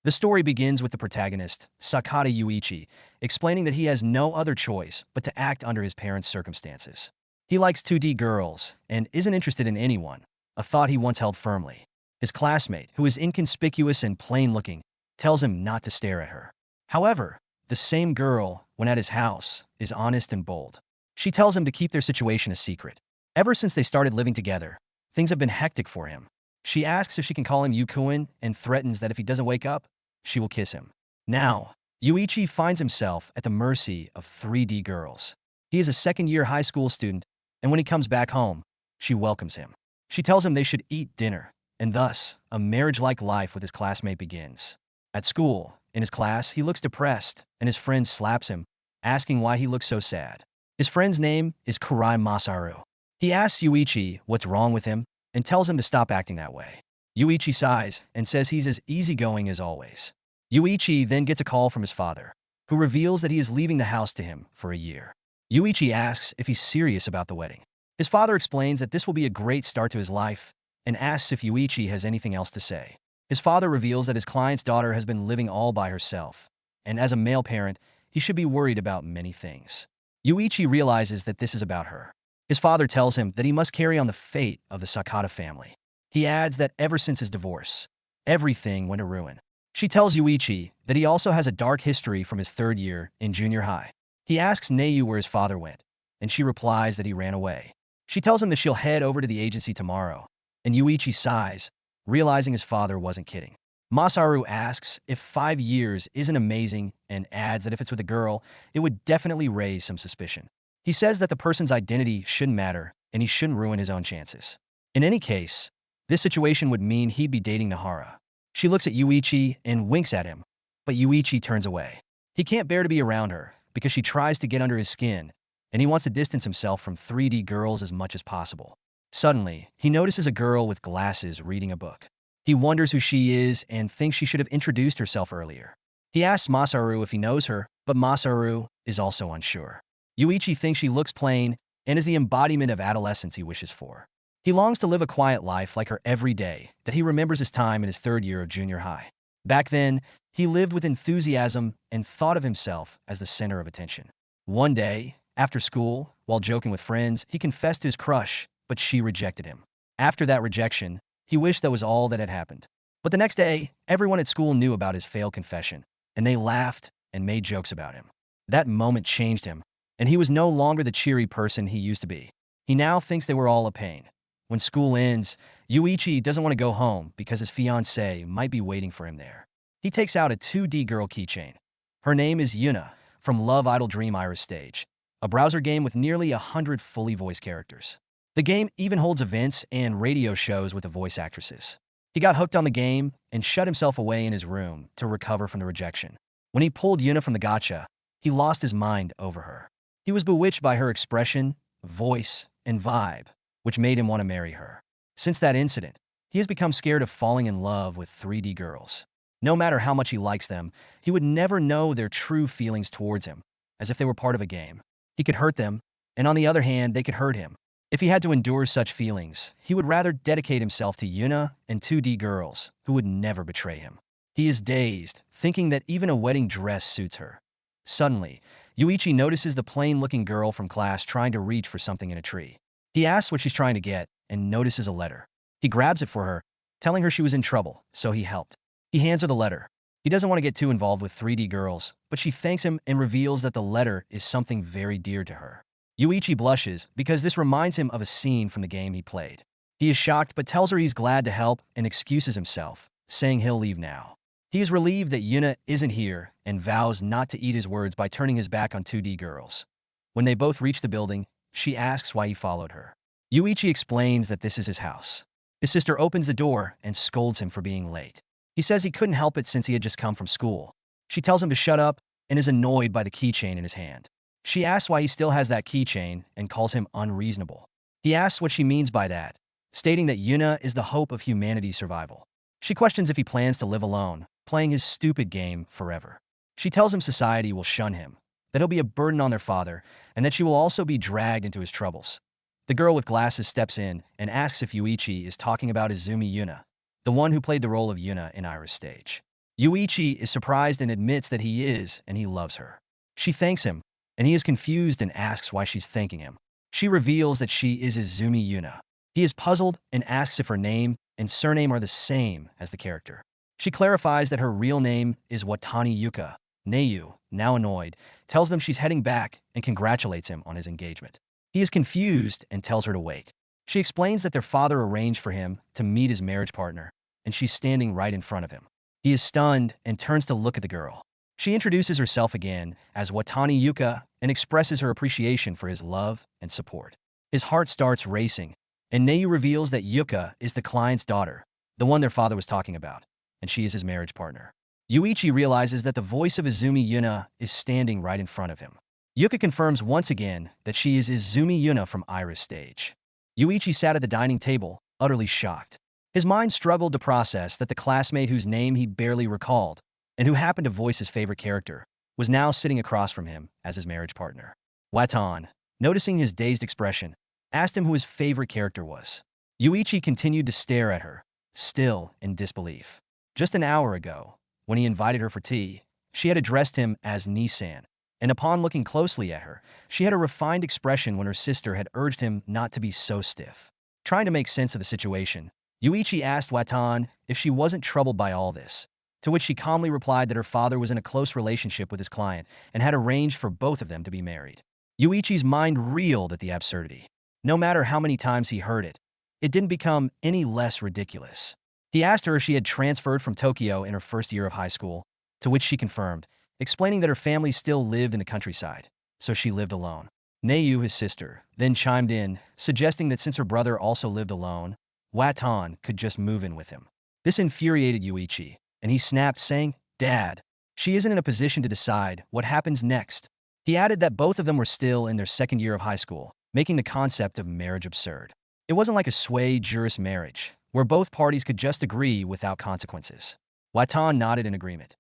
The story begins with the protagonist, Sakata Yuichi, explaining that he has no other choice but to act under his parents' circumstances. He likes 2D girls and isn't interested in anyone, a thought he once held firmly. His classmate, who is inconspicuous and plain-looking, tells him not to stare at her. However, the same girl, when at his house, is honest and bold. She tells him to keep their situation a secret. Ever since they started living together, things have been hectic for him. She asks if she can call him Yukuin and threatens that if he doesn't wake up, she will kiss him. Now, Yuichi finds himself at the mercy of 3D girls. He is a second-year high school student, and when he comes back home, she welcomes him. She tells him they should eat dinner, and thus, a marriage-like life with his classmate begins. At school, in his class, he looks depressed, and his friend slaps him, asking why he looks so sad. His friend's name is Kurai Masaru. He asks Yuichi what's wrong with him and tells him to stop acting that way. Yuichi sighs and says he's as easygoing as always. Yuichi then gets a call from his father, who reveals that he is leaving the house to him for a year. Yuichi asks if he's serious about the wedding. His father explains that this will be a great start to his life and asks if Yuichi has anything else to say. His father reveals that his client's daughter has been living all by herself, and as a male parent, he should be worried about many things. Yuichi realizes that this is about her. His father tells him that he must carry on the fate of the Sakata family. He adds that ever since his divorce, everything went to ruin. She tells Yuichi that he also has a dark history from his third year in junior high. He asks Neiyu where his father went, and she replies that he ran away. She tells him that she'll head over to the agency tomorrow, and Yuichi sighs, realizing his father wasn't kidding. Masaru asks if 5 years isn't amazing and adds that if it's with a girl, it would definitely raise some suspicion. He says that the person's identity shouldn't matter and he shouldn't ruin his own chances. In any case, this situation would mean he'd be dating Nahara. She looks at Yuichi and winks at him, but Yuichi turns away. He can't bear to be around her because she tries to get under his skin, and he wants to distance himself from 3D girls as much as possible. Suddenly, he notices a girl with glasses reading a book. He wonders who she is and thinks she should have introduced herself earlier. He asks Masaru if he knows her, but Masaru is also unsure. Yuichi thinks she looks plain and is the embodiment of adolescence he wishes for. He longs to live a quiet life like her every day, that he remembers his time in his third year of junior high. Back then, he lived with enthusiasm and thought of himself as the center of attention. One day, after school, while joking with friends, he confessed to his crush, but she rejected him. After that rejection, he wished that was all that had happened. But the next day, everyone at school knew about his failed confession, and they laughed and made jokes about him. That moment changed him, and he was no longer the cheery person he used to be. He now thinks they were all a pain. When school ends, Yuichi doesn't want to go home because his fiancée might be waiting for him there. He takes out a 2D girl keychain. Her name is Yuna, from Love Idol Dream Iris Stage, a browser game with nearly 100 fully voiced characters. The game even holds events and radio shows with the voice actresses. He got hooked on the game and shut himself away in his room to recover from the rejection. When he pulled Yuna from the gacha, he lost his mind over her. He was bewitched by her expression, voice, and vibe, which made him want to marry her. Since that incident, he has become scared of falling in love with 3D girls. No matter how much he likes them, he would never know their true feelings towards him, as if they were part of a game. He could hurt them, and on the other hand, they could hurt him. If he had to endure such feelings, he would rather dedicate himself to Yuna and 2D girls, who would never betray him. He is dazed, thinking that even a wedding dress suits her. Suddenly, Yuichi notices the plain-looking girl from class trying to reach for something in a tree. He asks what she's trying to get and notices a letter. He grabs it for her, telling her she was in trouble, so he helped. He hands her the letter. He doesn't want to get too involved with 3D girls, but she thanks him and reveals that the letter is something very dear to her. Yuichi blushes because this reminds him of a scene from the game he played. He is shocked but tells her he's glad to help and excuses himself, saying he'll leave now. He is relieved that Yuna isn't here and vows not to eat his words by turning his back on 2D girls. When they both reach the building, she asks why he followed her. Yuichi explains that this is his house. His sister opens the door and scolds him for being late. He says he couldn't help it since he had just come from school. She tells him to shut up and is annoyed by the keychain in his hand. She asks why he still has that keychain and calls him unreasonable. He asks what she means by that, stating that Yuna is the hope of humanity's survival. She questions if he plans to live alone, playing his stupid game forever. She tells him society will shun him, that he'll be a burden on their father, and that she will also be dragged into his troubles. The girl with glasses steps in and asks if Yuichi is talking about Izumi Yuna, the one who played the role of Yuna in Iris Stage. Yuichi is surprised and admits that he is, and he loves her. She thanks him, and he is confused and asks why she's thanking him. She reveals that she is Izumi Yuna. He is puzzled and asks if her name and surname are the same as the character. She clarifies that her real name is Watani Yuka. Neyu, now annoyed, tells them she's heading back and congratulates him on his engagement. He is confused and tells her to wait. She explains that their father arranged for him to meet his marriage partner, and she's standing right in front of him. He is stunned and turns to look at the girl. She introduces herself again as Watani Yuka and expresses her appreciation for his love and support. His heart starts racing, and Neyu reveals that Yuka is the client's daughter, the one their father was talking about, and she is his marriage partner. Yuichi realizes that the voice of Izumi Yuna is standing right in front of him. Yuka confirms once again that she is Izumi Yuna from Iris Stage. Yuichi sat at the dining table, utterly shocked. His mind struggled to process that the classmate whose name he barely recalled, and who happened to voice his favorite character, was now sitting across from him as his marriage partner. Watan, noticing his dazed expression, asked him who his favorite character was. Yuichi continued to stare at her, still in disbelief. Just an hour ago, when he invited her for tea, she had addressed him as Nissan, and upon looking closely at her, she had a refined expression when her sister had urged him not to be so stiff. Trying to make sense of the situation, Yuichi asked Watan if she wasn't troubled by all this, to which she calmly replied that her father was in a close relationship with his client and had arranged for both of them to be married. Yuichi's mind reeled at the absurdity. No matter how many times he heard it, it didn't become any less ridiculous. He asked her if she had transferred from Tokyo in her first year of high school, to which she confirmed, explaining that her family still lived in the countryside, so she lived alone. Neyu, his sister, then chimed in, suggesting that since her brother also lived alone, Watan could just move in with him. This infuriated Yuichi, and he snapped, saying, "Dad, she isn't in a position to decide what happens next." He added that both of them were still in their second year of high school, making the concept of marriage absurd. It wasn't like a sui juris marriage, where both parties could just agree without consequences. Watan nodded in agreement.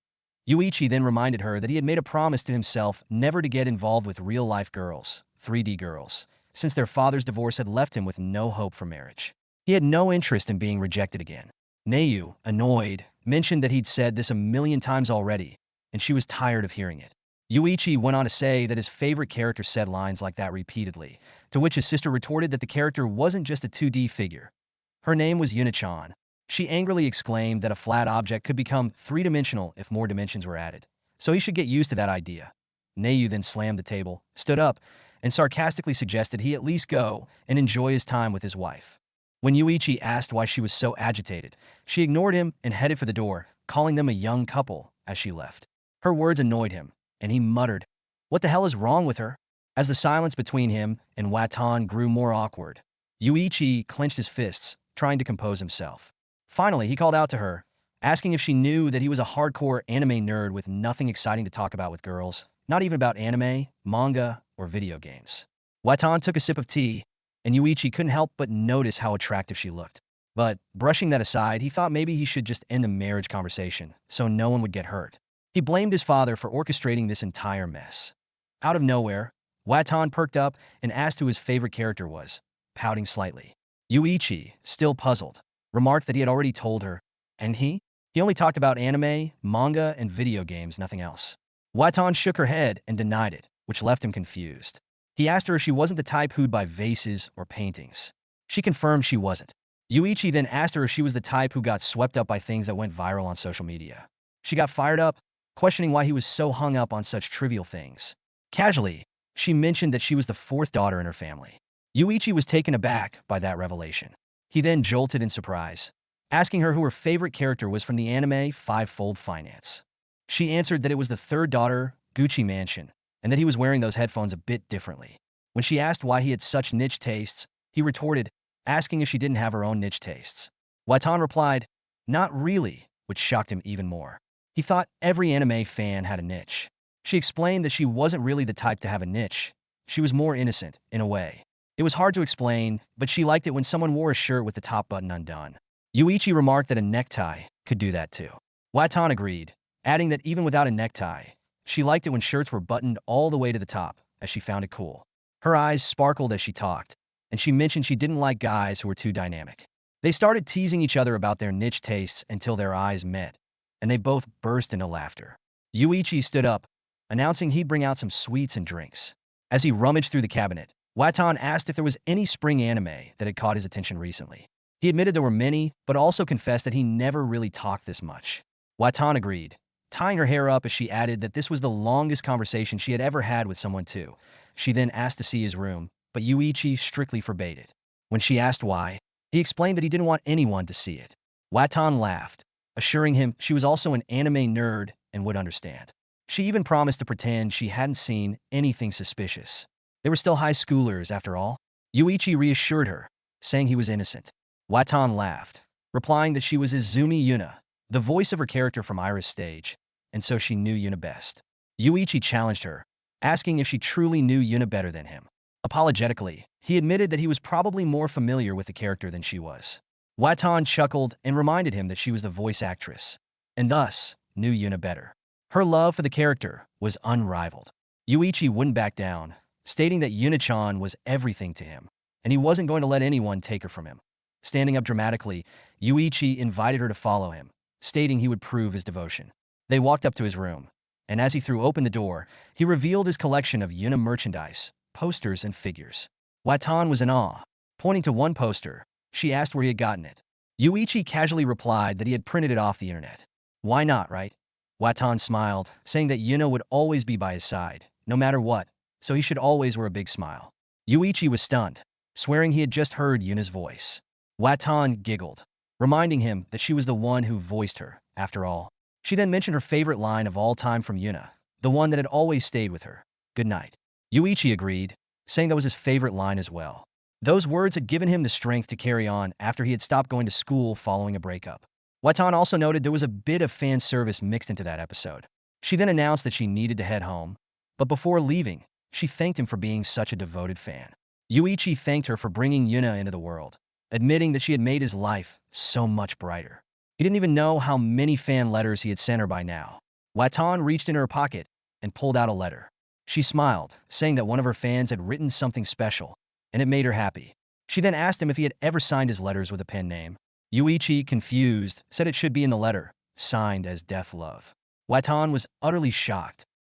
Yuichi then reminded her that he had made a promise to himself never to get involved with real-life girls, 3D girls, since their father's divorce had left him with no hope for marriage. He had no interest in being rejected again. Neyu, annoyed, mentioned that he'd said this a million times already, and she was tired of hearing it. Yuichi went on to say that his favorite character said lines like that repeatedly, to which his sister retorted that the character wasn't just a 2D figure. Her name was Yuna-chan. She angrily exclaimed that a flat object could become three-dimensional if more dimensions were added, so he should get used to that idea. Neyu then slammed the table, stood up, and sarcastically suggested he at least go and enjoy his time with his wife. When Yuichi asked why she was so agitated, she ignored him and headed for the door, calling them a young couple as she left. Her words annoyed him, and he muttered, "What the hell is wrong with her?" As the silence between him and Watan grew more awkward, Yuichi clenched his fists, trying to compose himself. Finally, he called out to her, asking if she knew that he was a hardcore anime nerd with nothing exciting to talk about with girls, not even about anime, manga, or video games. Watan took a sip of tea, and Yuichi couldn't help but notice how attractive she looked. But, brushing that aside, he thought maybe he should just end the marriage conversation, so no one would get hurt. He blamed his father for orchestrating this entire mess. Out of nowhere, Watan perked up and asked who his favorite character was, pouting slightly. Yuichi, still puzzled, remarked that he had already told her, and he only talked about anime, manga, and video games, nothing else. Watan shook her head and denied it, which left him confused. He asked her if she wasn't the type who'd buy vases or paintings. She confirmed she wasn't. Yuichi then asked her if she was the type who got swept up by things that went viral on social media. She got fired up, questioning why he was so hung up on such trivial things. Casually, she mentioned that she was the fourth daughter in her family. Yuichi was taken aback by that revelation. He then jolted in surprise, asking her who her favorite character was from the anime Fivefold Finance. She answered that it was the third daughter, Gucci Mansion, and that he was wearing those headphones a bit differently. When she asked why he had such niche tastes, he retorted, asking if she didn't have her own niche tastes. Watan replied, "Not really," which shocked him even more. He thought every anime fan had a niche. She explained that she wasn't really the type to have a niche. She was more innocent, in a way. It was hard to explain, but she liked it when someone wore a shirt with the top button undone. Yuichi remarked that a necktie could do that too. Watan agreed, adding that even without a necktie, she liked it when shirts were buttoned all the way to the top, as she found it cool. Her eyes sparkled as she talked, and she mentioned she didn't like guys who were too dynamic. They started teasing each other about their niche tastes until their eyes met, and they both burst into laughter. Yuichi stood up, announcing he'd bring out some sweets and drinks. As he rummaged through the cabinet, Watan asked if there was any spring anime that had caught his attention recently. He admitted there were many, but also confessed that he never really talked this much. Watan agreed, tying her hair up as she added that this was the longest conversation she had ever had with someone too. She then asked to see his room, but Yuichi strictly forbade it. When she asked why, he explained that he didn't want anyone to see it. Watan laughed, assuring him she was also an anime nerd and would understand. She even promised to pretend she hadn't seen anything suspicious. They were still high schoolers, after all. Yuichi reassured her, saying he was innocent. Watan laughed, replying that she was Izumi Yuna, the voice of her character from Iris Stage, and so she knew Yuna best. Yuichi challenged her, asking if she truly knew Yuna better than him. Apologetically, he admitted that he was probably more familiar with the character than she was. Watan chuckled and reminded him that she was the voice actress, and thus knew Yuna better. Her love for the character was unrivaled. Yuichi wouldn't back down, stating that Yuna-chan was everything to him, and he wasn't going to let anyone take her from him. Standing up dramatically, Yuichi invited her to follow him, stating he would prove his devotion. They walked up to his room, and as he threw open the door, he revealed his collection of Yuna merchandise, posters, and figures. Watan was in awe. Pointing to one poster, she asked where he had gotten it. Yuichi casually replied that he had printed it off the internet. Why not, right? Watan smiled, saying that Yuna would always be by his side, no matter what, so he should always wear a big smile. Yuichi was stunned, swearing he had just heard Yuna's voice. Watan giggled, reminding him that she was the one who voiced her, after all. She then mentioned her favorite line of all time from Yuna, the one that had always stayed with her. Good night. Yuichi agreed, saying that was his favorite line as well. Those words had given him the strength to carry on after he had stopped going to school following a breakup. Watan also noted there was a bit of fan service mixed into that episode. She then announced that she needed to head home, but before leaving, she thanked him for being such a devoted fan. Yuichi thanked her for bringing Yuna into the world, admitting that she had made his life so much brighter. He didn't even know how many fan letters he had sent her by now. Watan reached in her pocket and pulled out a letter. She smiled, saying that one of her fans had written something special, and it made her happy. She then asked him if he had ever signed his letters with a pen name. Yuichi, confused, said it should be in the letter, signed as Death Love. Watan was utterly shocked,